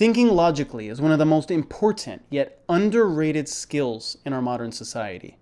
Thinking logically is one of the most important yet underrated skills in our modern society.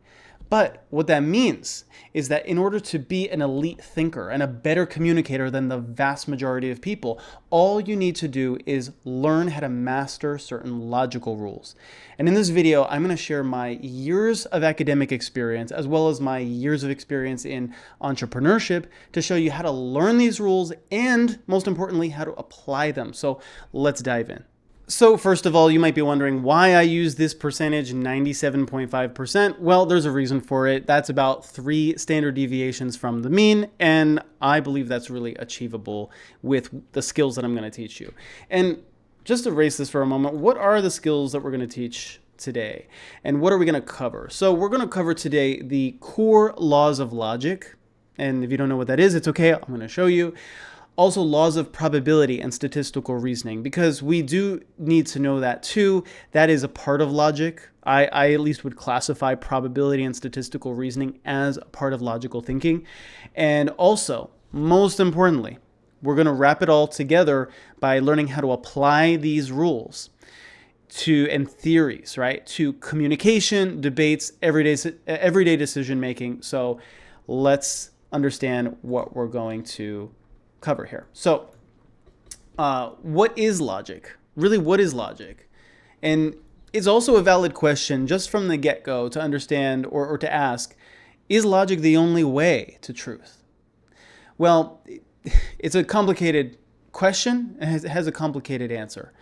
But what that means is that in order to be an elite thinker and a better communicator than the vast majority of people, all you need to do is learn how to master certain logical rules. And in this video, I'm going to share my years of academic experience as well as my years of experience in entrepreneurship to show you how to learn these rules and, most importantly, how to apply them. So let's dive in. So first of all, you might be wondering why I use this percentage, 97.5%. Well, there's a reason for it. That's about 3 standard deviations from the mean, and I believe that's really achievable with the skills that I'm going to teach you. And just to erase this for a moment, what are the skills that we're going to teach today? And what are we going to cover? So we're going to cover today the core laws of logic. And if you don't know what that is, it's okay. I'm going to show you. Also, laws of probability and statistical reasoning, because we do need to know that too. That is a part of logic. I at least would classify probability and statistical reasoning as a part of logical thinking. And also, most importantly, we're going to wrap it all together by learning how to apply these rules and theories, right, to communication, debates, everyday decision making. So let's understand what we're going to cover here. So what is logic? Really, what is logic? And it's also a valid question just from the get-go to understand or to ask, is logic the only way to truth? Well, it's a complicated question and it has a complicated answer.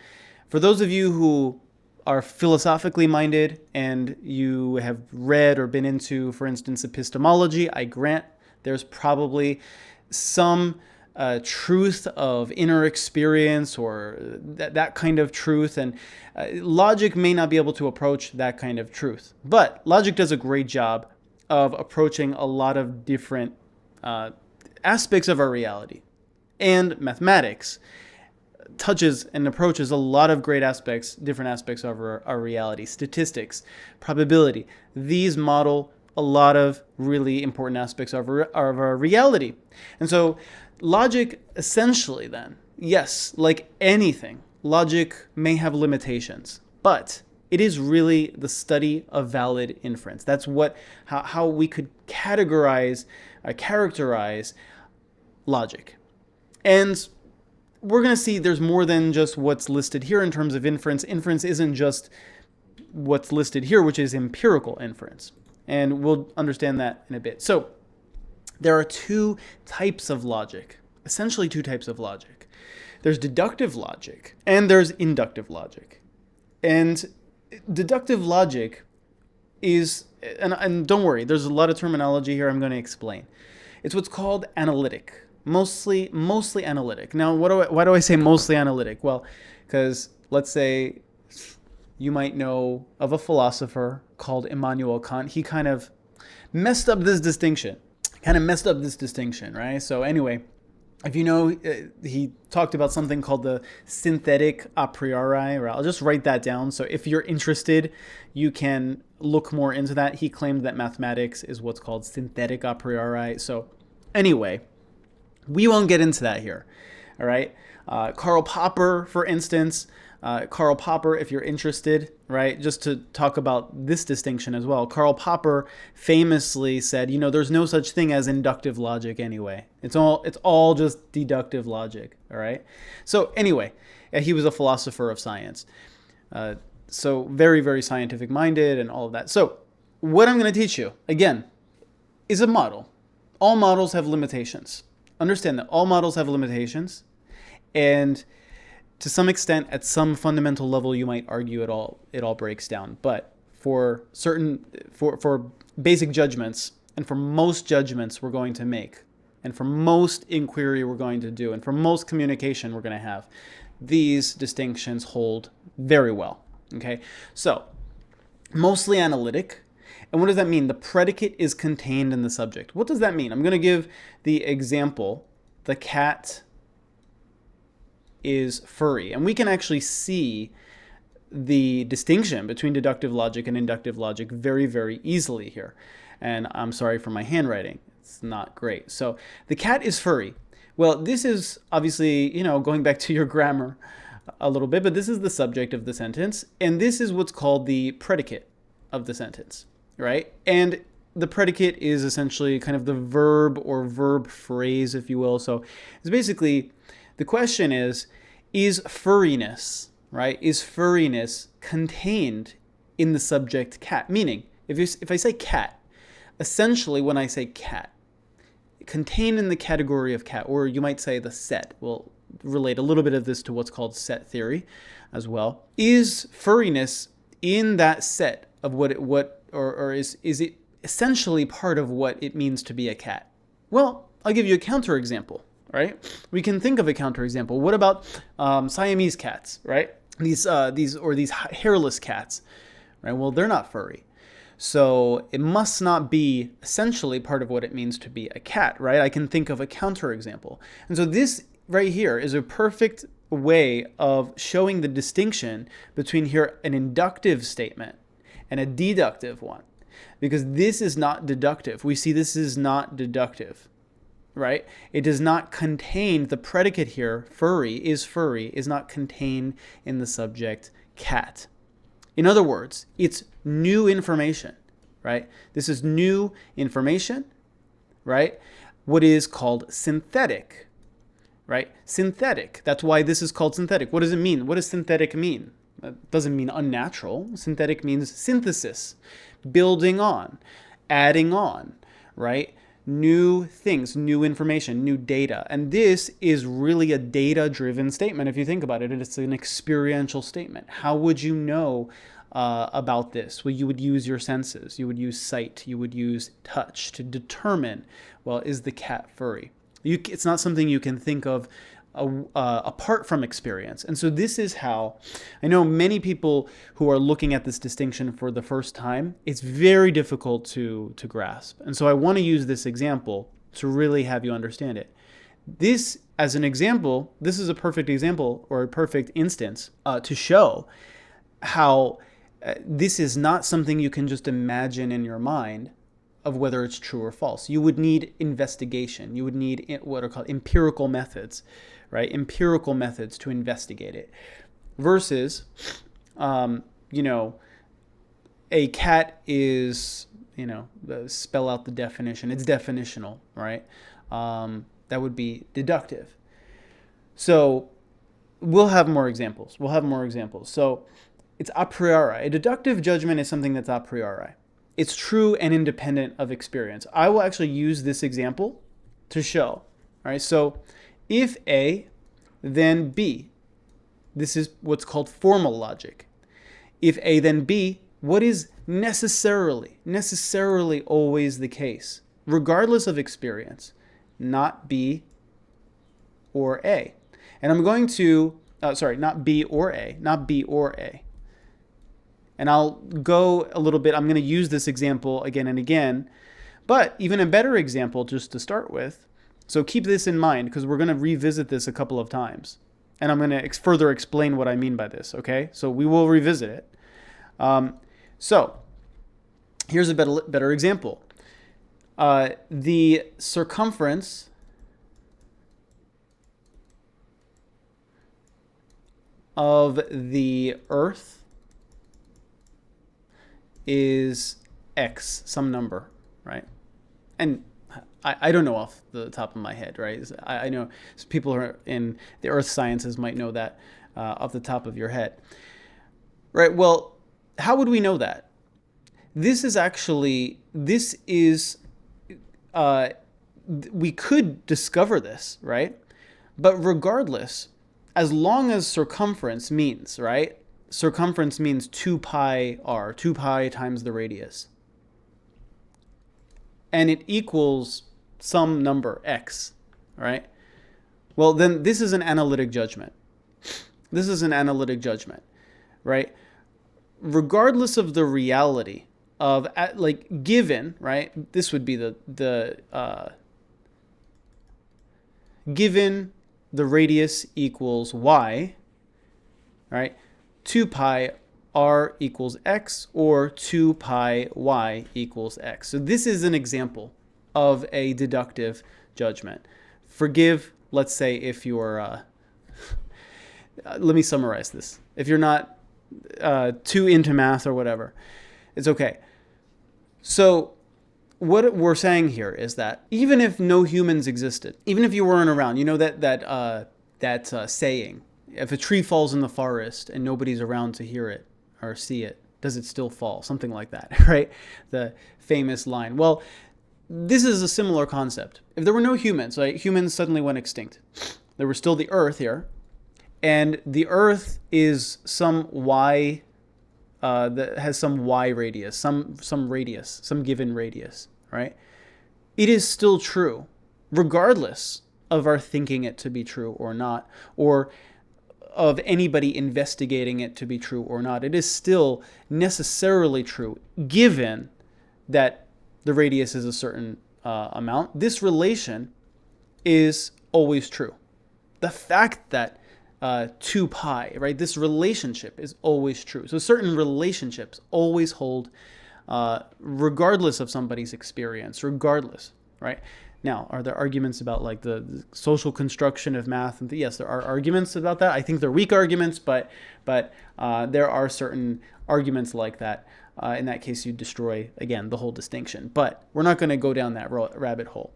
For those of you who are philosophically minded and you have read or been into, for instance, epistemology, I grant there's probably some truth of inner experience or that kind of truth, and logic may not be able to approach that kind of truth. But logic does a great job of approaching a lot of different aspects of our reality. And mathematics touches and approaches a lot of great aspects, different aspects of our reality. Statistics, probability, these model a lot of really important aspects of our reality. And so logic essentially then, yes, like anything, logic may have limitations, but it is really the study of valid inference. That's how we could characterize logic. And we're going to see there's more than just what's listed here in terms of inference. Inference isn't just what's listed here, which is empirical inference. And we'll understand that in a bit. So there are 2 types of logic, essentially 2 types of logic. There's deductive logic and there's inductive logic. And deductive logic is, and don't worry, there's a lot of terminology here I'm going to explain. It's what's called analytic, mostly analytic. Now, why do I say mostly analytic? Well, because let's say you might know of a philosopher called Immanuel Kant. He kind of messed up this distinction. Right? So anyway, if you know, he talked about something called the synthetic a priori, or I'll just write that down. So if you're interested, you can look more into that. He claimed that mathematics is what's called synthetic a priori. So anyway, we won't get into that here. All right. Karl Popper, for instance, Karl Popper, if you're interested, right, just to talk about this distinction as well. Karl Popper famously said, there's no such thing as inductive logic anyway. It's all just deductive logic, all right? So anyway, he was a philosopher of science. So very, very scientific minded and all of that. So what I'm going to teach you, again, is a model. All models have limitations. Understand that all models have limitations, and to some extent, at some fundamental level, you might argue it all breaks down. But for basic judgments, and for most judgments we're going to make, and for most inquiry we're going to do, and for most communication we're going to have, these distinctions hold very well. Okay, so mostly analytic. And what does that mean? The predicate is contained in the subject. What does that mean? I'm going to give the example, the cat is furry. And we can actually see the distinction between deductive logic and inductive logic very, very easily here. And I'm sorry for my handwriting. It's not great. So the cat is furry. Well, this is obviously, going back to your grammar. a little bit, but this is the subject of the sentence, and this is what's called the predicate of the sentence, right? And the predicate is essentially kind of the verb or verb phrase, if you will. So it's basically, the question is furriness, right? Is furriness contained in the subject cat? Meaning, if I say cat, essentially when I say cat, contained in the category of cat, or you might say the set, we'll relate a little bit of this to what's called set theory as well. Is furriness in that set of or is it essentially part of what it means to be a cat? Well, I'll give you a counterexample, right? We can think of a counterexample. What about Siamese cats, right? These hairless cats, right? Well, they're not furry. So it must not be essentially part of what it means to be a cat, right? I can think of a counterexample. And so this right here is a perfect way of showing the distinction between here an inductive statement and a deductive one. Because this is not deductive. We see this is not deductive, right? It does not contain the predicate here, furry, is not contained in the subject cat. In other words, it's new information, right? This is new information, right? What is called synthetic, right? Synthetic. That's why this is called synthetic. What does it mean? What does synthetic mean? It doesn't mean unnatural. Synthetic means synthesis, building on, adding on, right? New things, new information, new data. And this is really a data-driven statement if you think about it. It's an experiential statement. How would you know about this? Well, you would use your senses. You would use sight. You would use touch to determine, well, is the cat furry? It's not something you can think of apart from experience. And so this is how, I know many people who are looking at this distinction for the first time, it's very difficult to grasp. And so I want to use this example to really have you understand it. This, as an example, this is a perfect example or a perfect instance to show how this is not something you can just imagine in your mind of whether it's true or false. You would need investigation. You would need what are called empirical methods, right? Empirical methods to investigate it. Versus, a cat is, spell out the definition. It's definitional, right? That would be deductive. So we'll have more examples. So it's a priori. A deductive judgment is something that's a priori. It's true and independent of experience. I will actually use this example to show. All right, so if A, then B. This is what's called formal logic. If A, then B, what is necessarily always the case, regardless of experience, not B or A. And I'm going to, not B or A. And I'll go a little bit, I'm going to use this example again and again, but even a better example just to start with. So keep this in mind because we're going to revisit this a couple of times. And I'm going to further explain what I mean by this, okay? So we will revisit it. So here's a better example. The circumference of the Earth is X, some number, right? And I don't know off the top of my head, right? I know people who are in the earth sciences might know that off the top of your head, right? Well, how would we know that? We could discover this, right? But regardless, as long as circumference means, right? Circumference means 2 pi r, 2 pi times the radius. And it equals some number, x, right? Well, then this is an analytic judgment. Right? Regardless of the reality of, given, right? This would be given the radius equals y, right? 2 pi r equals x or 2 pi y equals x. So this is an example of a deductive judgment. Forgive, let's say, if you're let me summarize this. If you're not too into math or whatever, it's okay. So what we're saying here is that even if no humans existed, even if you weren't around, you know that saying, if a tree falls in the forest and nobody's around to hear it or see it, does it still fall? Something like that, right? The famous line. Well, this is a similar concept. If there were no humans, like humans suddenly went extinct, there was still the Earth here, and the Earth is some y that has some y radius, some radius, some given radius, right? It is still true, regardless of our thinking it to be true or not, or of anybody investigating it to be true or not. It is still necessarily true, given that the radius is a certain amount. This relation is always true. The fact that 2 pi, right, this relationship is always true. So certain relationships always hold regardless of somebody's experience, regardless, right? Now, are there arguments about like the social construction of math? And yes, there are arguments about that. I think they're weak arguments, but there are certain arguments like that. In that case, you destroy, again, the whole distinction. But we're not going to go down that rabbit hole.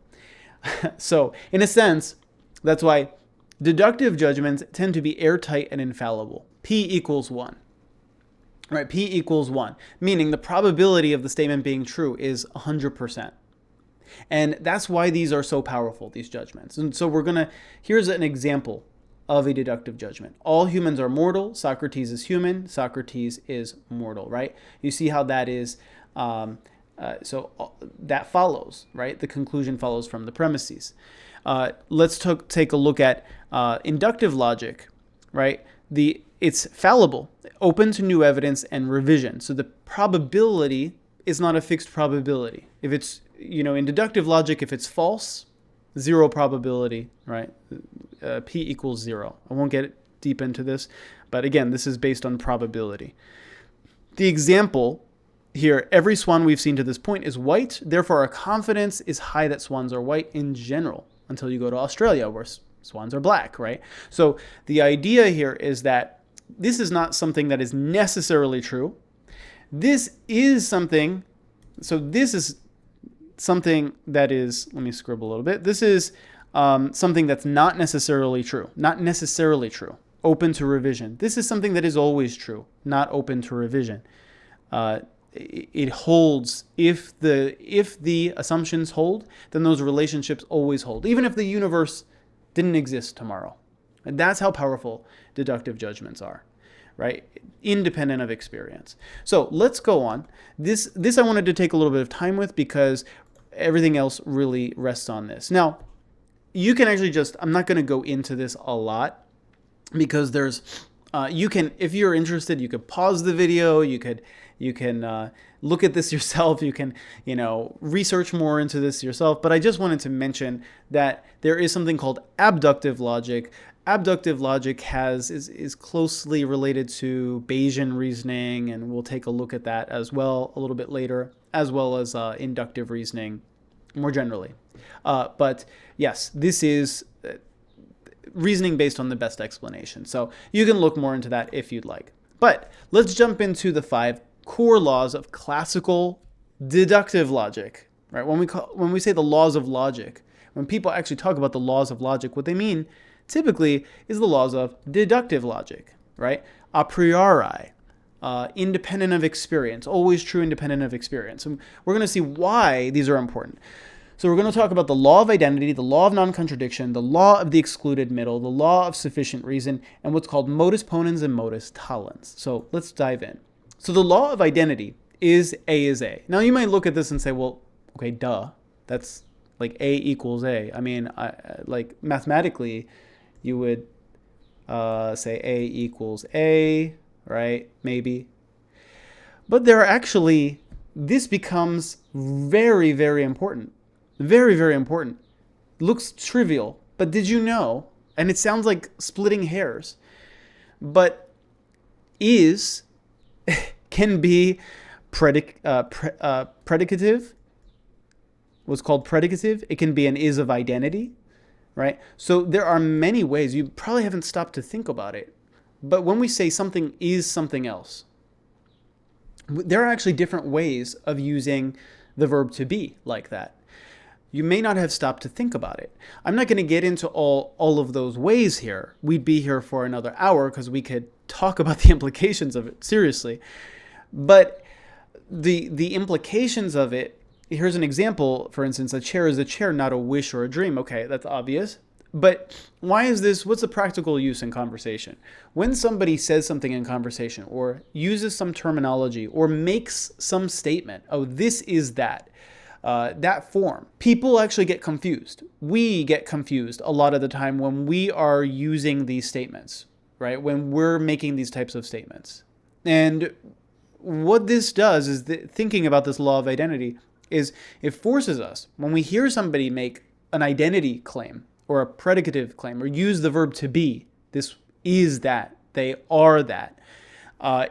So, in a sense, that's why deductive judgments tend to be airtight and infallible. P equals 1. Right? P equals 1, meaning the probability of the statement being true is 100%. And that's why these are so powerful, these judgments. And so here's an example of a deductive judgment. All humans are mortal. Socrates is human. Socrates is mortal, right? You see how that is, so that follows, right? The conclusion follows from the premises. Let's take a look at inductive logic, right? It's fallible, open to new evidence and revision. So the probability is not a fixed probability. If it's, in deductive logic, if it's false, 0 probability, right? P equals 0. I won't get deep into this, but again, this is based on probability. The example here, every swan we've seen to this point is white. Therefore, our confidence is high that swans are white in general, until you go to Australia where swans are black, right? So the idea here is that this is not something that is necessarily true. This is something that is, let me scribble a little bit. This is something that's not necessarily true, open to revision. This is something that is always true, not open to revision. It holds, if the assumptions hold, then those relationships always hold, even if the universe didn't exist tomorrow. And that's how powerful deductive judgments are, right? Independent of experience. So let's go on. This I wanted to take a little bit of time with because everything else really rests on this. Now, you can actually I'm not going to go into this a lot because you can, if you're interested, you could pause the video. You can look at this yourself. You can, research more into this yourself. But I just wanted to mention that there is something called abductive logic. Abductive logic is closely related to Bayesian reasoning, and we'll take a look at that as well a little bit later, as well as inductive reasoning more generally. But yes, this is reasoning based on the best explanation. So you can look more into that if you'd like. But let's jump into the 5 core laws of classical deductive logic. Right? When we say the laws of logic, when people actually talk about the laws of logic, what they mean typically is the laws of deductive logic, right? A priori, independent of experience, always true, independent of experience. And we're going to see why these are important. So we're going to talk about the law of identity, the law of non-contradiction, the law of the excluded middle, the law of sufficient reason, and what's called modus ponens and modus tollens. So let's dive in. So the law of identity is A is A. Now you might look at this and say, well, okay, duh. That's like A equals A. I mean, like mathematically, you would say A equals A, right? Maybe. But this becomes very, very important. Very, very important. Looks trivial, but did you know, and it sounds like splitting hairs, but is can be predicative. What's called predicative. It can be an is of identity. Right? So there are many ways. You probably haven't stopped to think about it. But when we say something is something else, there are actually different ways of using the verb to be like that. You may not have stopped to think about it. I'm not going to get into all of those ways here. We'd be here for another hour because we could talk about the implications of it seriously. But the implications of it, here's an example. For instance, a chair is a chair, not a wish or a dream. Okay, that's obvious. But why is this? What's the practical use in conversation? When somebody says something in conversation or uses some terminology or makes some statement, oh, this is that, that form, people actually get confused. We get confused a lot of the time when we are using these statements, right? When we're making these types of statements. And what this does is thinking about this law of identity is it forces us, when we hear somebody make an identity claim, or a predicative claim, or use the verb to be, this is that, they are that,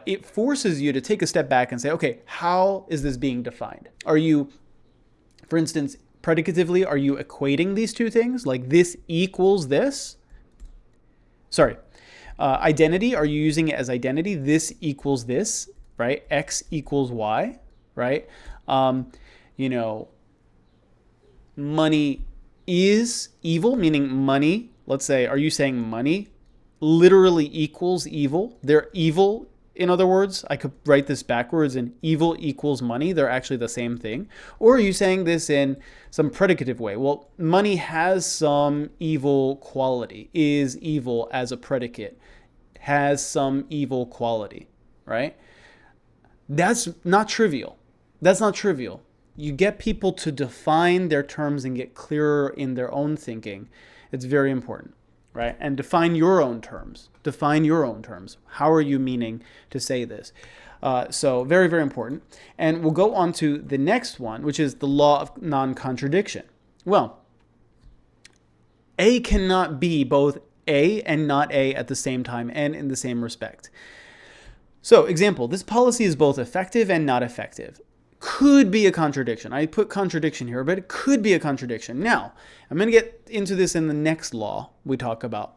it forces you to take a step back and say, okay, how is this being defined? Are you, for instance, predicatively, are you equating these two things? Like this equals this? Sorry. Identity, are you using it as identity? This equals this, right? X equals Y, right? Money is evil, meaning money. Let's say, are you saying money literally equals evil? They're evil, in other words. I could write this backwards and evil equals money. They're actually the same thing. Or are you saying this in some predicative way? Well, money has some evil quality, is evil as a predicate, has some evil quality, right? That's not trivial. That's not trivial. You get people to define their terms and get clearer in their own thinking. It's very important, right? And define your own terms. Define your own terms. How are you meaning to say this? So very, very important. And we'll go on to the next one, which is the law of non-contradiction. Well, A cannot be both A and not A at the same time and in the same respect. So, example, this policy is both effective and not effective. Could be a contradiction. I put contradiction here, but it could be a contradiction. Now, I'm going to get into this in the next law we talk about.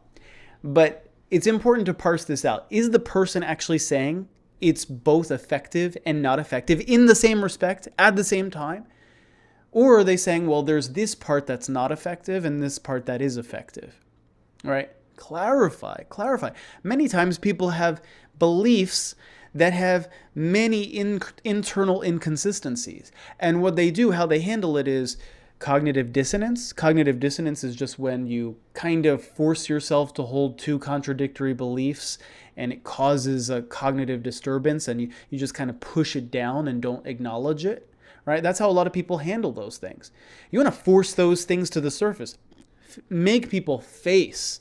But it's important to parse this out. Is the person actually saying it's both effective and not effective in the same respect at the same time? Or are they saying, well, there's this part that's not effective and this part that is effective? All right? Clarify. Many times people have beliefs that have many internal inconsistencies. And what they do, how they handle it is cognitive dissonance. Cognitive dissonance is just when you kind of force yourself to hold two contradictory beliefs and it causes a cognitive disturbance and you just kind of push it down and don't acknowledge it, right? That's how a lot of people handle those things. You want to force those things to the surface. Make people face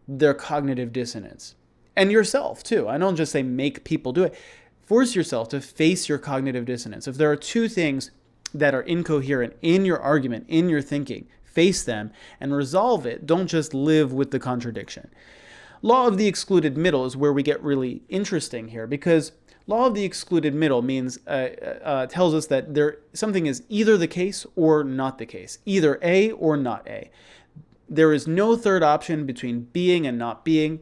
their cognitive dissonance. And yourself too. I don't just say make people do it. Force yourself to face your cognitive dissonance. If there are two things that are incoherent in your argument, in your thinking, face them and resolve it. Don't just live with the contradiction. Law of the excluded middle is where we get really interesting here, because law of the excluded middle means tells us that something is either the case or not the case, either A or not A. There is no third option between being and not being.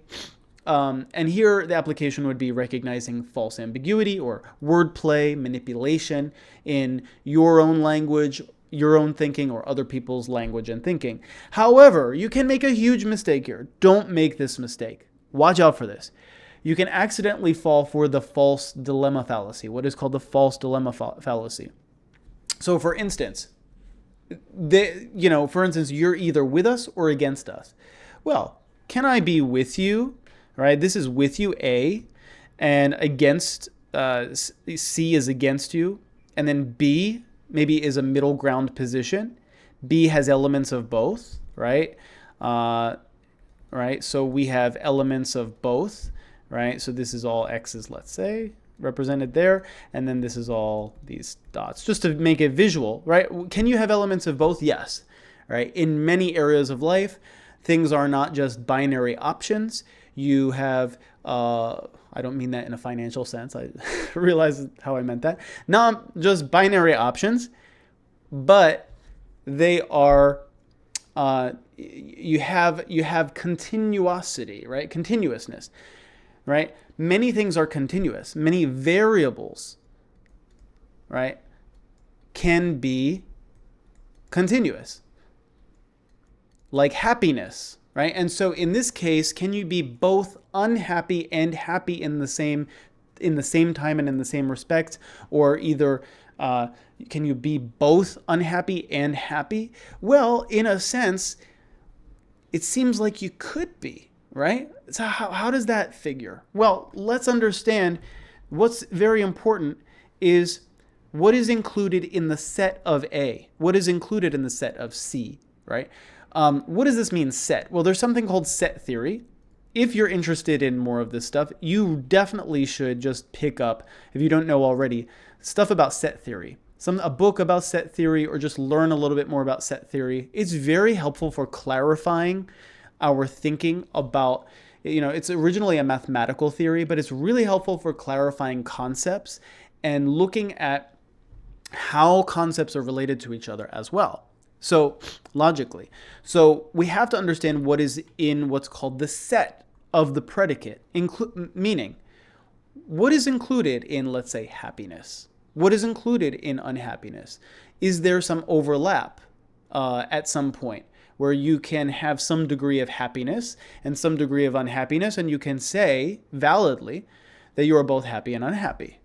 And here the application would be recognizing false ambiguity or wordplay, manipulation in your own language, your own thinking, or other people's language and thinking. However, you can make a huge mistake here. Don't make this mistake. Watch out for this. You can accidentally fall for the false dilemma fallacy, what is called the false dilemma fallacy. So for instance, you're either with us or against us. Well, can I be with you? Right, this is with you, A, and against, C is against you, and then B maybe is a middle ground position. B has elements of both, right? Right, so we have elements of both, right? So this is all X's, let's say, represented there, and then this is all these dots, just to make it visual, right? Can you have elements of both? Yes, right? In many areas of life, things are not just binary options. You have, I don't mean that in a financial sense. I realize how I meant that. Not just binary options, but they are, you have continuosity, right? Continuousness. right? Many things are continuous. Many variables, right, can be continuous, like happiness, right? And so in this case, can you be both unhappy and happy in the same time and in the same respect, or either can you be both unhappy and happy? Well, in a sense, it seems like you could be, right? So how does that figure? Well, let's understand what's very important is what is included in the set of A, what is included in the set of C, right? What does this mean, set? Well, there's something called set theory. If you're interested in more of this stuff, you definitely should just pick up, if you don't know already, stuff about set theory. A book about set theory, or just learn a little bit more about set theory. It's very helpful for clarifying our thinking about, it's originally a mathematical theory, but it's really helpful for clarifying concepts and looking at how concepts are related to each other as well. So logically, we have to understand what is in what's called the set of the predicate, meaning what is included in, let's say, happiness. What is included in unhappiness? Is there some overlap at some point where you can have some degree of happiness and some degree of unhappiness, and you can say validly that you are both happy and unhappy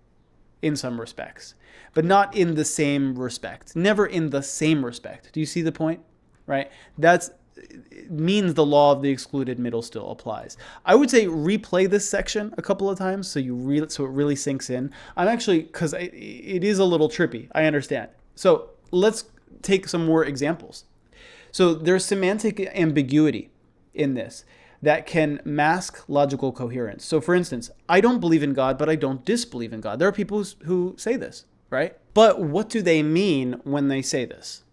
in some respects, but not in the same respect, never in the same respect. Do you see the point? Right? It means the law of the excluded middle still applies. I would say replay this section a couple of times so it really sinks in. Because it is a little trippy, I understand. So let's take some more examples. So there's semantic ambiguity in this that can mask logical coherence. So for instance, I don't believe in God, but I don't disbelieve in God. There are people who say this, right? But what do they mean when they say this?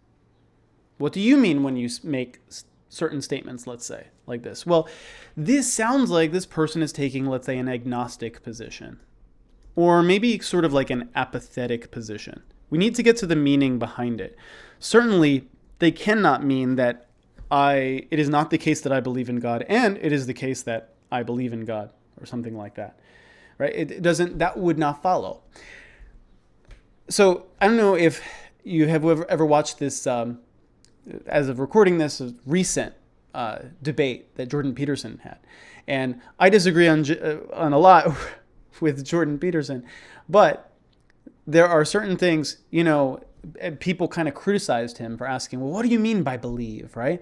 What do you mean when you make certain statements, let's say, like this? Well, this sounds like this person is taking, let's say, an agnostic position, or maybe sort of like an apathetic position. We need to get to the meaning behind it. Certainly, they cannot mean that it is not the case that I believe in God, and it is the case that I believe in God, or something like that, right? That would not follow. So I don't know if you have ever watched this, as of recording this, a recent debate that Jordan Peterson had. And I disagree on a lot with Jordan Peterson, but there are certain things, people kind of criticized him for asking, well, what do you mean by believe, right?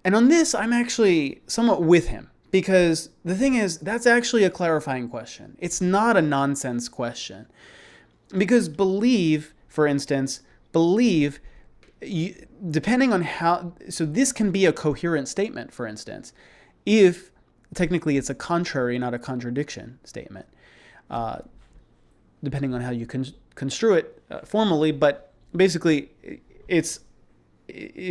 And on this, I'm actually somewhat with him, because the thing is, that's actually a clarifying question. It's not a nonsense question. Because believe, for instance, depending on how, so this can be a coherent statement, for instance, if technically it's a contrary, not a contradiction statement, depending on how you construe it formally, but basically it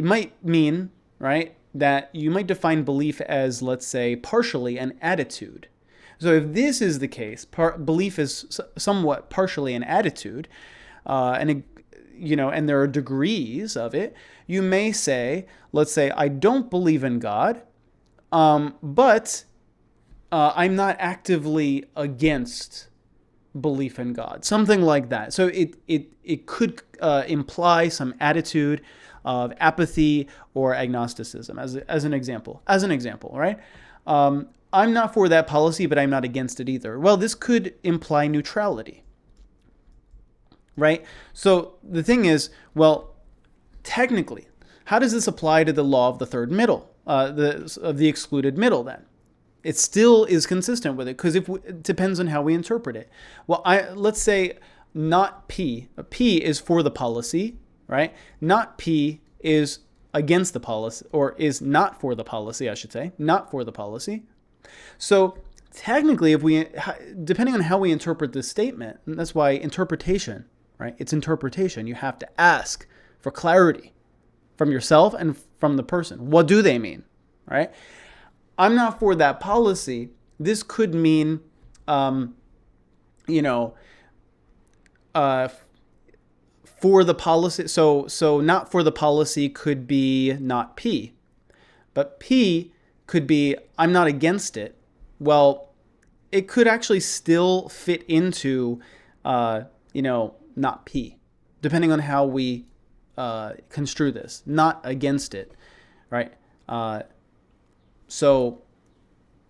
might mean, right, that you might define belief as, let's say, partially an attitude. So if this is the case, belief is somewhat partially an attitude, and there are degrees of it, you may say, let's say, I don't believe in God, but I'm not actively against belief in God, something like that. So it could imply some attitude of apathy or agnosticism, as an example, right? I'm not for that policy, but I'm not against it either. Well, this could imply neutrality, right? So the thing is, well, technically, how does this apply to the law of the third middle, of the excluded middle then? It still is consistent with it, because it depends on how we interpret it. Well, let's say not P. P is for the policy, right? Not P is against the policy, or is not for the policy, I should say, not for the policy. So technically, depending on how we interpret this statement, and that's why interpretation, right? It's interpretation. You have to ask for clarity from yourself and from the person. What do they mean, right? I'm not for that policy. This could mean, for the policy. So not for the policy could be not P, but P could be I'm not against it. Well, it could actually still fit into, not P, depending on how we construe this, not against it, right? So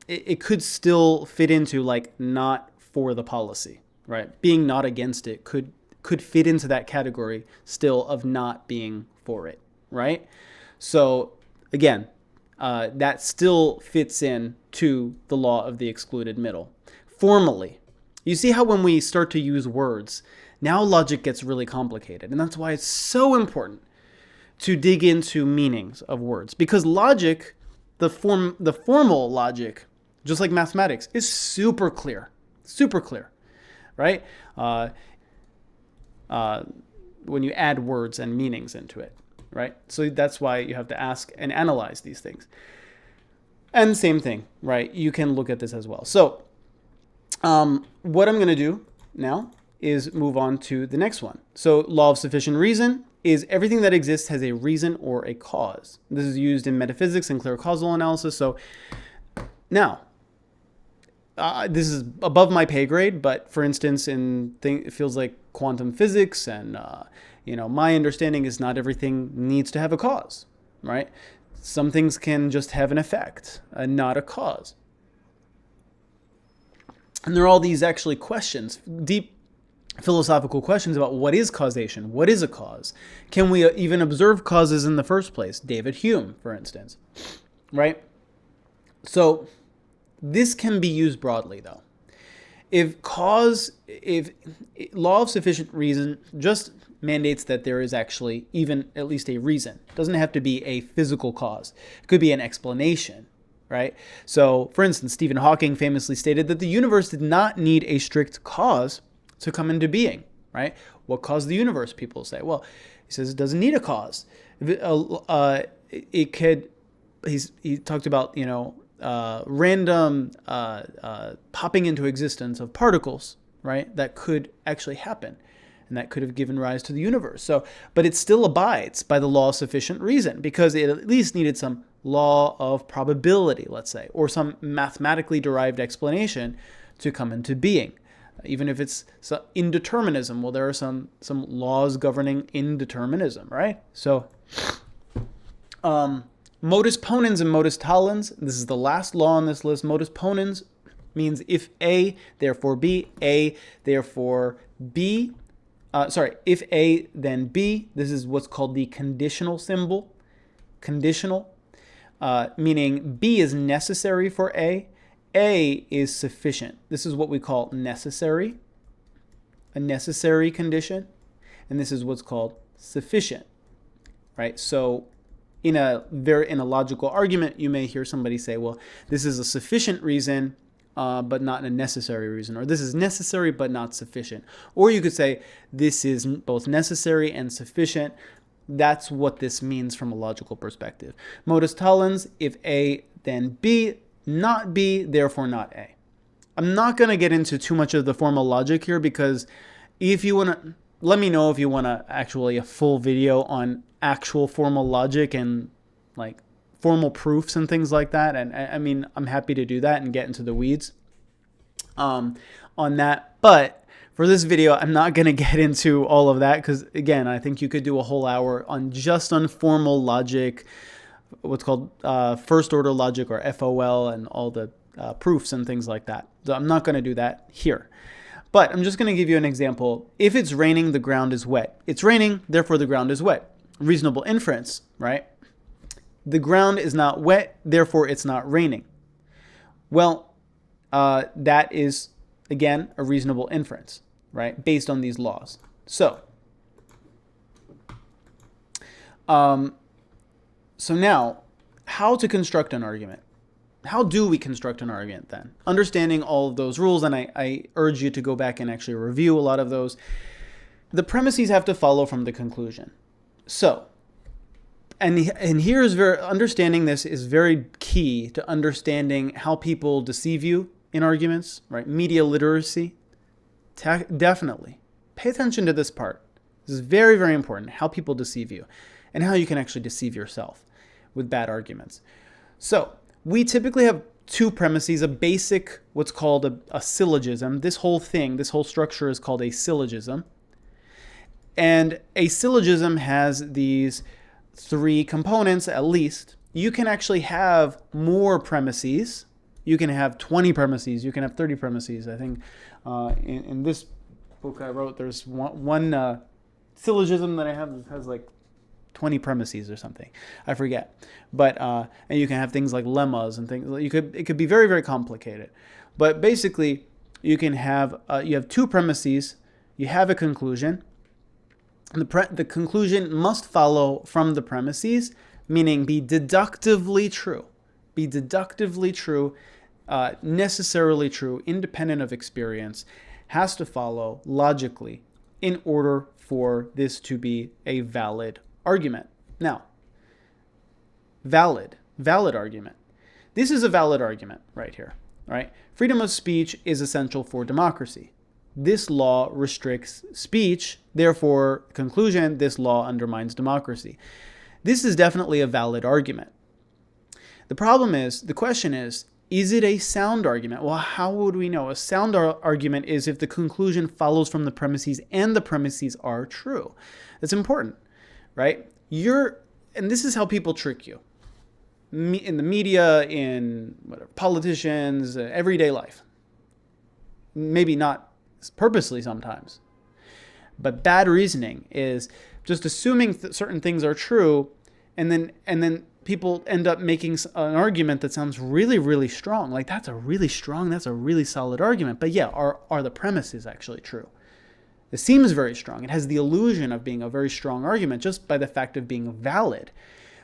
it could still fit into like not for the policy, right? Being not against it could fit into that category still of not being for it, right? So again, that still fits in to the law of the excluded middle. Formally, you see how when we start to use words, now logic gets really complicated. And that's why it's so important to dig into meanings of words. Because logic, the formal logic, just like mathematics, is super clear, right? When you add words and meanings into it, right? So that's why you have to ask and analyze these things. And same thing, right? You can look at this as well. So what I'm going to do now is move on to the next one. So law of sufficient reason is everything that exists has a reason or a cause. This is used in metaphysics and clear causal analysis. So now, this is above my pay grade, but for instance, it feels like quantum physics and, my understanding is not everything needs to have a cause, right? Some things can just have an effect and not a cause. And there are all these actually questions, deep philosophical questions about what is causation? What is a cause? Can we even observe causes in the first place? David Hume, for instance, right? So this can be used broadly, though. If law of sufficient reason just mandates that there is actually even at least a reason. It doesn't have to be a physical cause. It could be an explanation, right? So, for instance, Stephen Hawking famously stated that the universe did not need a strict cause to come into being, right? What caused the universe, people say? Well, he says it doesn't need a cause. He talked about, random popping into existence of particles, right? That could actually happen. And that could have given rise to the universe. So, but it still abides by the law of sufficient reason because it at least needed some law of probability, let's say, or some mathematically derived explanation to come into being. Even if it's indeterminism, well, there are some laws governing indeterminism, right? So, modus ponens and modus tollens, this is the last law on this list. Modus ponens means if A, therefore B, A, therefore B. If A, then B. This is what's called the conditional symbol. Conditional, meaning B is necessary for A. A is sufficient. This is what we call necessary, a necessary condition. And this is what's called sufficient, right? So in a logical argument, you may hear somebody say, well, this is a sufficient reason, but not a necessary reason, or this is necessary but not sufficient. Or you could say this is both necessary and sufficient. That's what this means from a logical perspective. Modus tollens, if A, then B, not B, therefore not A. I'm not going to get into too much of the formal logic here because if you want to, let me know if you want a full video on actual formal logic and like formal proofs and things like that. And I mean, I'm happy to do that and get into the weeds on that. But for this video, I'm not going to get into all of that because, again, I think you could do a whole hour on formal logic, what's called first order logic or FOL, and all the proofs and things like that. So I'm not going to do that here. But I'm just going to give you an example. If it's raining, the ground is wet. It's raining, therefore the ground is wet. Reasonable inference, right? The ground is not wet, therefore it's not raining. Well, that is, again, a reasonable inference, right? Based on these laws. So now, how to construct an argument? How do we construct an argument then? Understanding all of those rules, and I urge you to go back and actually review a lot of those. The premises have to follow from the conclusion. So, and here's understanding this is very key to understanding how people deceive you in arguments, right? Media literacy, definitely. Pay attention to this part. This is very, very important, how people deceive you and how you can actually deceive yourself with bad arguments. So we typically have two premises, a basic, what's called a syllogism. This whole structure is called a syllogism. And a syllogism has these three components at least. You can actually have more premises. You can have 20 premises. You can have 30 premises. I think in this book I wrote, there's one syllogism that I have that has like 20 premises or something. I forget. But and you can have things like lemmas and things. It could be very, very complicated. But basically, you can have you have two premises. You have a conclusion. The conclusion must follow from the premises, meaning be deductively true. Be deductively true, necessarily true, independent of experience, has to follow logically in order for this to be a valid argument. Now, valid argument. This is a valid argument right here, right? Freedom of speech is essential for democracy. This law restricts speech, therefore, conclusion, this law undermines democracy. This is definitely a valid argument. The problem is, the question is it a sound argument? Well, how would we know? A sound argument is if the conclusion follows from the premises and the premises are true. That's important, right? And this is how people trick you. In the media, in whatever, politicians, everyday life. Maybe not purposely sometimes. But bad reasoning is just assuming certain things are true, and then people end up making an argument that sounds really, really strong. Like, that's a really solid argument. But yeah, are the premises actually true? It seems very strong. It has the illusion of being a very strong argument just by the fact of being valid.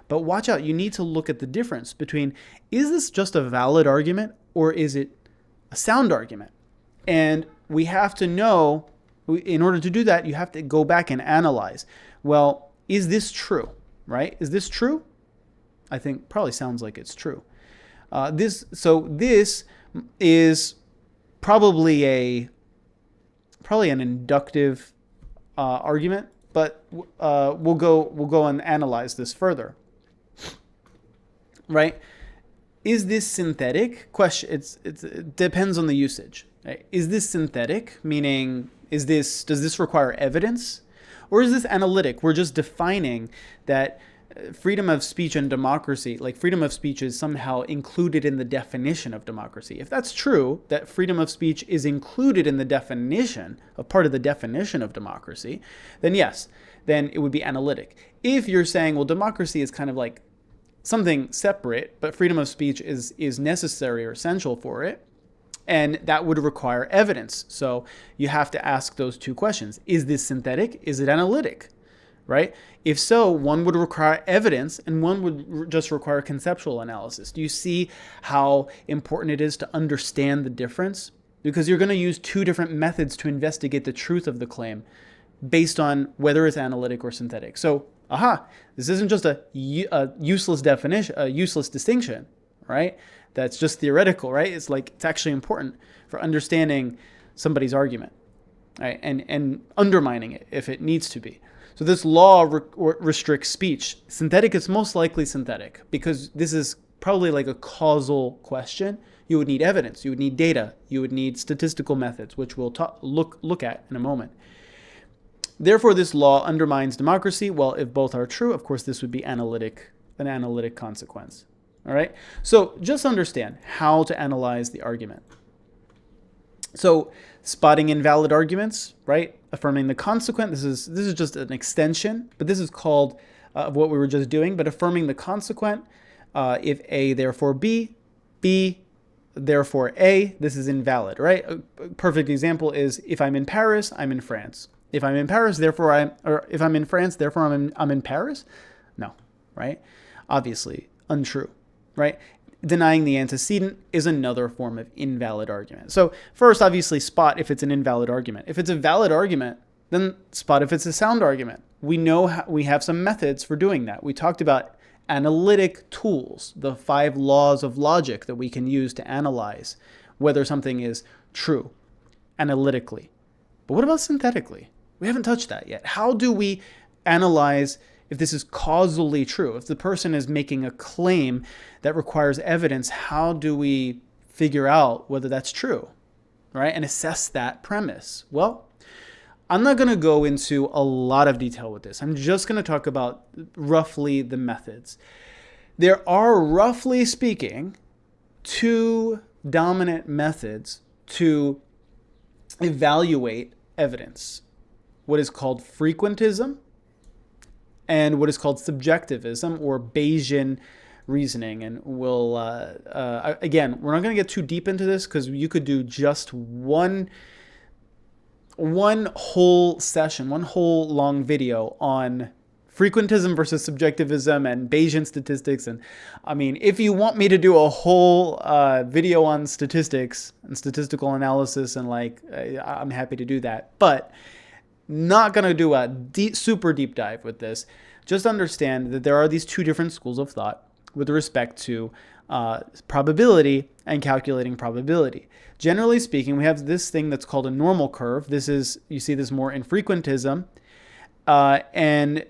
But watch out, you need to look at the difference between, is this just a valid argument or is it a sound argument? And we have to know, in order to do that, you have to go back and analyze. Well, is this true, right? Is this true? I think probably sounds like it's true. This is probably an inductive argument, but we'll go and analyze this further. Right? Is this synthetic? Question. It depends on the usage. Right? Is this synthetic? Meaning, does this require evidence, or is this analytic? We're just defining that freedom of speech and democracy, like freedom of speech is somehow included in the definition of democracy. If that's true, that freedom of speech is included in the definition, a part of the definition of democracy, then yes, then it would be analytic. If you're saying, well, democracy is kind of like something separate, but freedom of speech is necessary or essential for it, and that would require evidence. So you have to ask those two questions. Is this synthetic? Is it analytic? Right? If so, one would require evidence and one would just require conceptual analysis. Do you see how important it is to understand the difference? Because you're going to use two different methods to investigate the truth of the claim based on whether it's analytic or synthetic. So, this isn't just a useless definition, a useless distinction, right? That's just theoretical, right? It's actually important for understanding somebody's argument, right? And undermining it if it needs to be. So this law restricts speech. Synthetic is most likely synthetic because this is probably like a causal question. You would need evidence. You would need data. You would need statistical methods, which we'll look at in a moment. Therefore, this law undermines democracy. Well, if both are true, of course, this would be an analytic consequence. All right. So just understand how to analyze the argument. So spotting invalid arguments, right? Affirming the consequent. This is just an extension, but this is called of what we were just doing. But affirming the consequent, if A therefore B, B therefore A, this is invalid, right? A perfect example is if I'm in Paris, I'm in France. If I'm in Paris, if I'm in France, therefore I'm in Paris. No, right? Obviously untrue, right? Denying the antecedent is another form of invalid argument. So first, obviously, spot if it's an invalid argument. If it's a valid argument, then spot if it's a sound argument. We know we have some methods for doing that. We talked about analytic tools, the 5 laws of logic that we can use to analyze whether something is true analytically. But what about synthetically? We haven't touched that yet. How do we analyze if this is causally true. If the person is making a claim that requires evidence, how do we figure out whether that's true, right? And assess that premise. Well, I'm not going to go into a lot of detail with this. I'm just going to talk about roughly the methods. There are, roughly speaking, two dominant methods to evaluate evidence: what is called frequentism and what is called subjectivism, or Bayesian reasoning. And we'll, again, we're not going to get too deep into this because you could do just one whole session, one whole long video on frequentism versus subjectivism and Bayesian statistics. And I mean, if you want me to do a whole video on statistics and statistical analysis, and I'm happy to do that, but not going to do a super deep dive with this. Just understand that there are these two different schools of thought with respect to probability and calculating probability. Generally speaking, we have this thing that's called a normal curve. You see this more in frequentism. And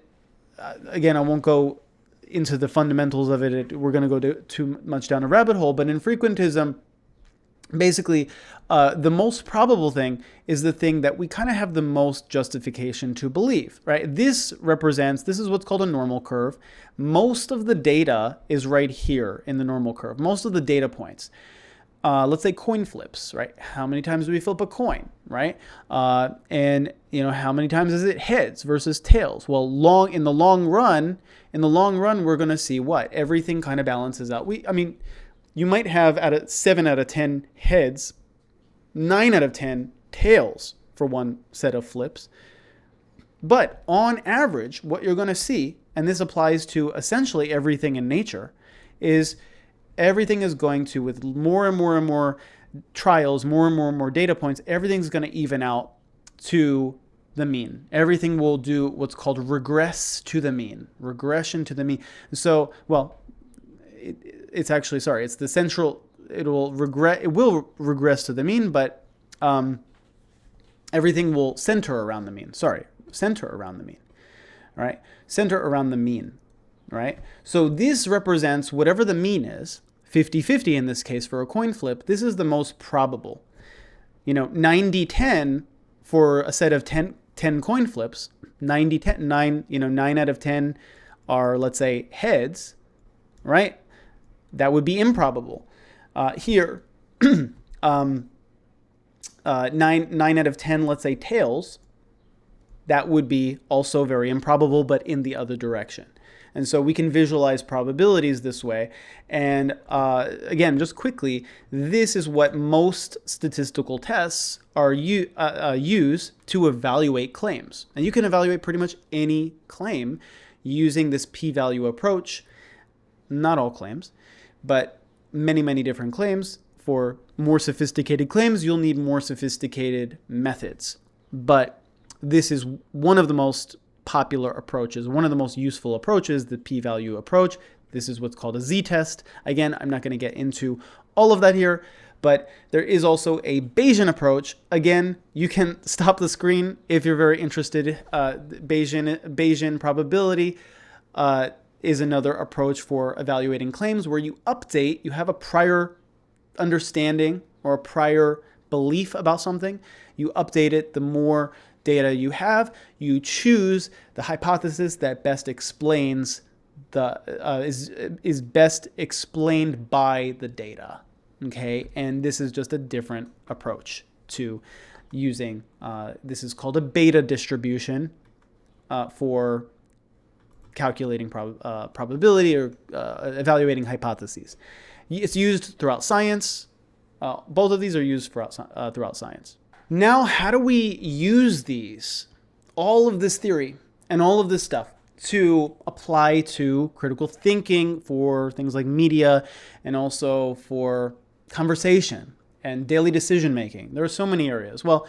again, I won't go into the fundamentals of it. We're going to go too much down a rabbit hole. But in frequentism, basically, the most probable thing is the thing that we kind of have the most justification to believe, right? This is what's called a normal curve. Most of the data is right here in the normal curve. Most of the data points. Let's say coin flips, right? How many times do we flip a coin, right? And how many times is it heads versus tails? Well, in the long run, we're going to see what? Everything kind of balances out. You might have 7 out of 10 heads, 9 out of 10 tails for one set of flips. But on average, what you're going to see, and this applies to essentially everything in nature, is everything is going to, with more and more and more trials, more and more and more data points, everything's going to even out to the mean. Everything will do what's called regress to the mean, regression to the mean. So, it's the central, it will regress to the mean, but everything will center around the mean. Center around the mean. All right? Center around the mean. Right? So this represents whatever the mean is, 50-50 in this case for a coin flip. This is the most probable. 90-10 for a set of 10 coin flips, 9 out of 10 are, let's say, heads, right? That would be improbable. Here, 9 out of 10, let's say, tails, that would be also very improbable, but in the other direction. And so we can visualize probabilities this way. And again, just quickly, this is what most statistical tests are use to evaluate claims. And you can evaluate pretty much any claim using this p-value approach. Not all claims, but many, many different claims. For more sophisticated claims, you'll need more sophisticated methods. But this is one of the most popular approaches, one of the most useful approaches, the p-value approach. This is what's called a z-test. Again, I'm not going to get into all of that here, but there is also a Bayesian approach. Again, you can stop the screen if you're very interested. Bayesian probability is another approach for evaluating claims where you have a prior understanding or a prior belief about something. You update it the more data you have. You choose the hypothesis that best explains is best explained by the data. Okay, and this is just a different approach to using. This is called a beta distribution for calculating probability or evaluating hypotheses. It's used throughout science. Both of these are used throughout science. Now, how do we use all of this theory and all of this stuff to apply to critical thinking for things like media and also for conversation and daily decision making? There are so many areas. Well,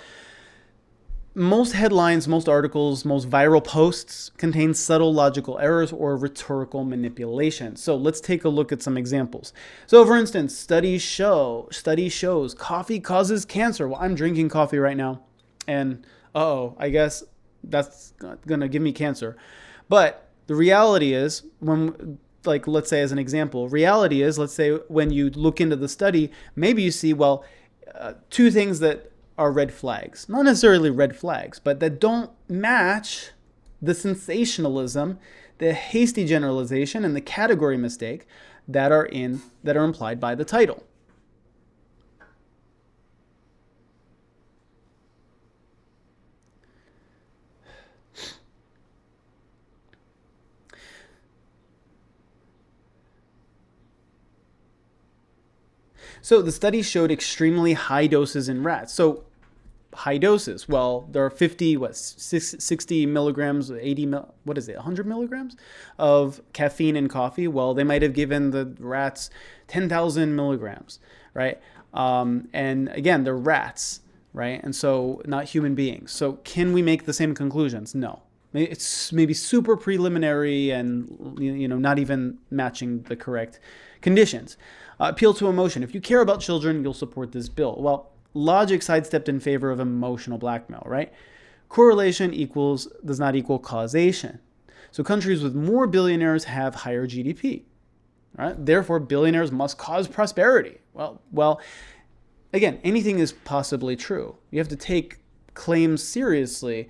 most headlines, most articles, most viral posts contain subtle logical errors or rhetorical manipulation. So let's take a look at some examples. So for instance, study shows coffee causes cancer. Well, I'm drinking coffee right now, and I guess that's gonna give me cancer. But The reality is like, let's say as an example, reality is, let's say when you look into the study, maybe you see, well, two things that are red flags, not necessarily red flags, but that don't match the sensationalism, the hasty generalization, and the category mistake that are implied by the title. So the study showed extremely high doses in rats. So high doses, well, there are 60 milligrams, 100 milligrams of caffeine in coffee. Well, they might have given the rats 10,000 milligrams, right? And again, they're rats, right? And so not human beings. So can we make the same conclusions? No. It's maybe super preliminary and not even matching the correct conditions. Appeal to emotion. If you care about children, you'll support this bill. Well, logic sidestepped in favor of emotional blackmail, right? Correlation does not equal causation. So countries with more billionaires have higher GDP, right? Therefore, billionaires must cause prosperity. Well, again, anything is possibly true. You have to take claims seriously.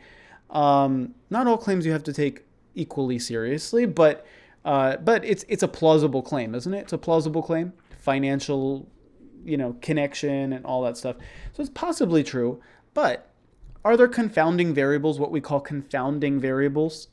Not all claims you have to take equally seriously, but it's a plausible claim, isn't it? It's a plausible claim. Financial, connection and all that stuff. So it's possibly true, but are there confounding variables, what we call confounding variables?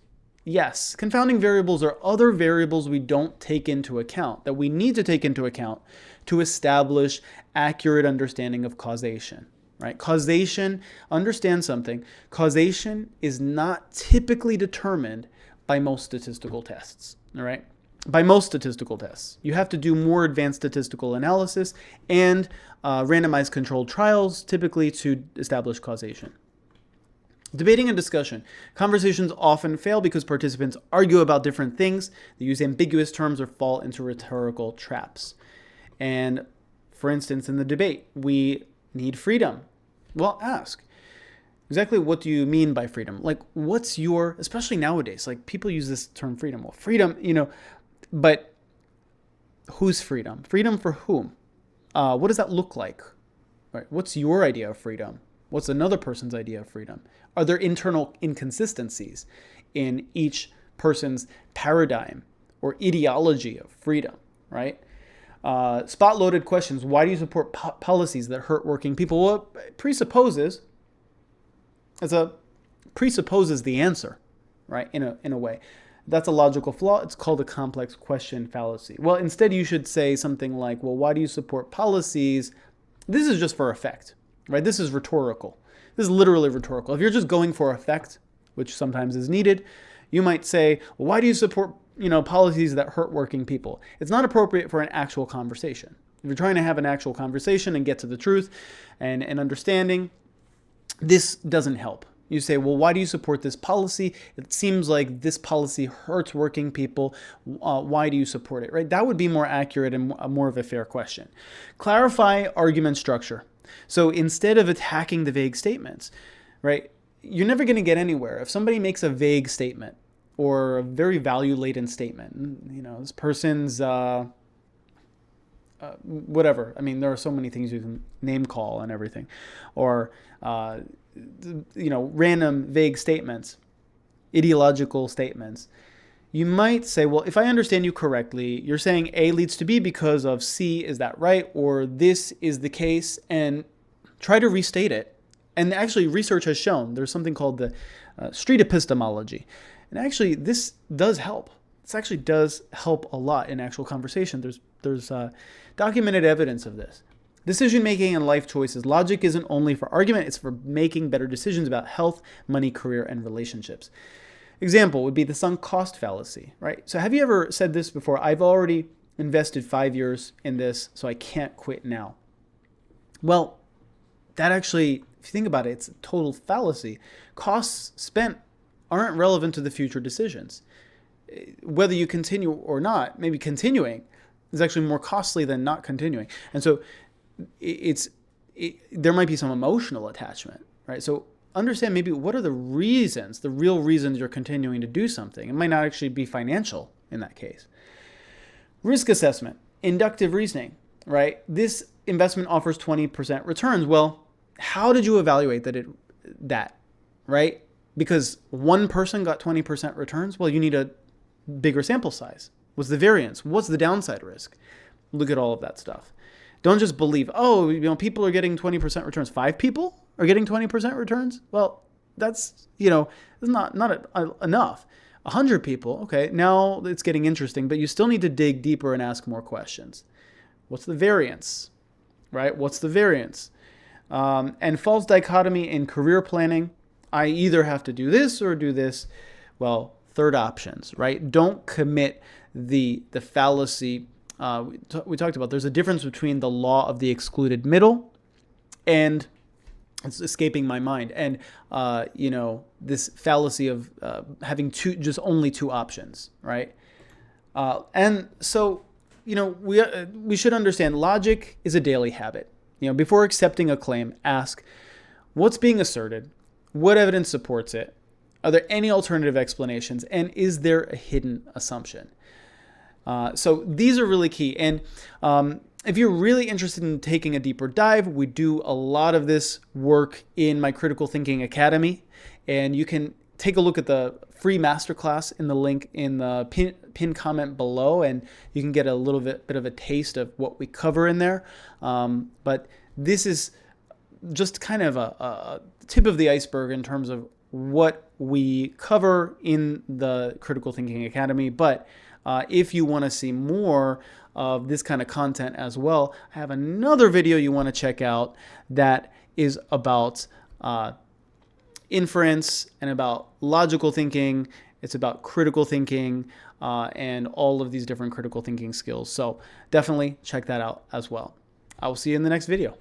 Yes. Confounding variables are other variables we don't take into account, that we need to take into account to establish accurate understanding of causation, right? Causation, understand something, causation is not typically determined by most statistical tests, all right? By most statistical tests. You have to do more advanced statistical analysis and randomized controlled trials typically to establish causation. Debating and discussion. Conversations often fail because participants argue about different things, they use ambiguous terms or fall into rhetorical traps. And for instance, in the debate, we need freedom. Well, ask. Exactly what do you mean by freedom? Like, what's your, especially nowadays, like people use this term freedom. Well, freedom, but whose freedom? Freedom for whom? What does that look like? Right? What's your idea of freedom? What's another person's idea of freedom? Are there internal inconsistencies in each person's paradigm or ideology of freedom, right? Spot-loaded questions. Why do you support policies that hurt working people? Well, it presupposes the answer, right? In a way. That's a logical flaw. It's called a complex question fallacy. Well, instead you should say something like, well, why do you support policies? This is just for effect, right? This is rhetorical. This is literally rhetorical. If you're just going for effect, which sometimes is needed, you might say, well, why do you support, policies that hurt working people? It's not appropriate for an actual conversation. If you're trying to have an actual conversation and get to the truth and understanding, this doesn't help. You say, well, why do you support this policy? It seems like this policy hurts working people. Why do you support it, right? That would be more accurate and more of a fair question. Clarify argument structure. So instead of attacking the vague statements, right, you're never going to get anywhere. If somebody makes a vague statement or a very value-laden statement, this person's whatever. I mean, there are so many things you can name call and everything, or random vague statements, ideological statements. You might say, well, if I understand you correctly, you're saying A leads to B because of C. Is that right? Or this is the case, and try to restate it. And actually, research has shown there's something called the street epistemology, and actually, this does help. This actually does help a lot in actual conversation. There's documented evidence of this. Decision-making and life choices. Logic isn't only for argument, it's for making better decisions about health, money, career, and relationships. Example would be the sunk cost fallacy, right? So have you ever said this before? I've already invested 5 years in this, so I can't quit now. Well, that actually, if you think about it, it's a total fallacy. Costs spent aren't relevant to the future decisions. Whether you continue or not, maybe continuing is actually more costly than not continuing. And so there might be some emotional attachment, right? So understand maybe what are the reasons, the real reasons you're continuing to do something. It might not actually be financial in that case. Risk assessment, inductive reasoning, right? This investment offers 20% returns. Well, how did you evaluate that, right? Because one person got 20% returns. Well, you need a bigger sample size. What's the variance? What's the downside risk? Look at all of that stuff. Don't just believe, oh, people are getting 20% returns. 5 people are getting 20% returns? Well, that's, not enough. 100 people, okay, now it's getting interesting, but you still need to dig deeper and ask more questions. What's the variance, right? What's the variance? And false dichotomy in career planning. I either have to do this or do this. Well, third options, right? Don't commit the fallacy. We talked about there's a difference between the law of the excluded middle and it's escaping my mind. And, this fallacy of having only two options, right? And so, we should understand logic is a daily habit. Before accepting a claim, ask what's being asserted, what evidence supports it, are there any alternative explanations, and is there a hidden assumption? So these are really key. And if you're really interested in taking a deeper dive, we do a lot of this work in my Critical Thinking Academy. And you can take a look at the free masterclass in the link in the pin comment below, and you can get a little bit of a taste of what we cover in there. But this is just kind of a tip of the iceberg in terms of what we cover in the Critical Thinking Academy. But if you want to see more of this kind of content as well, I have another video you want to check out that is about inference and about logical thinking. It's about critical thinking and all of these different critical thinking skills. So definitely check that out as well. I will see you in the next video.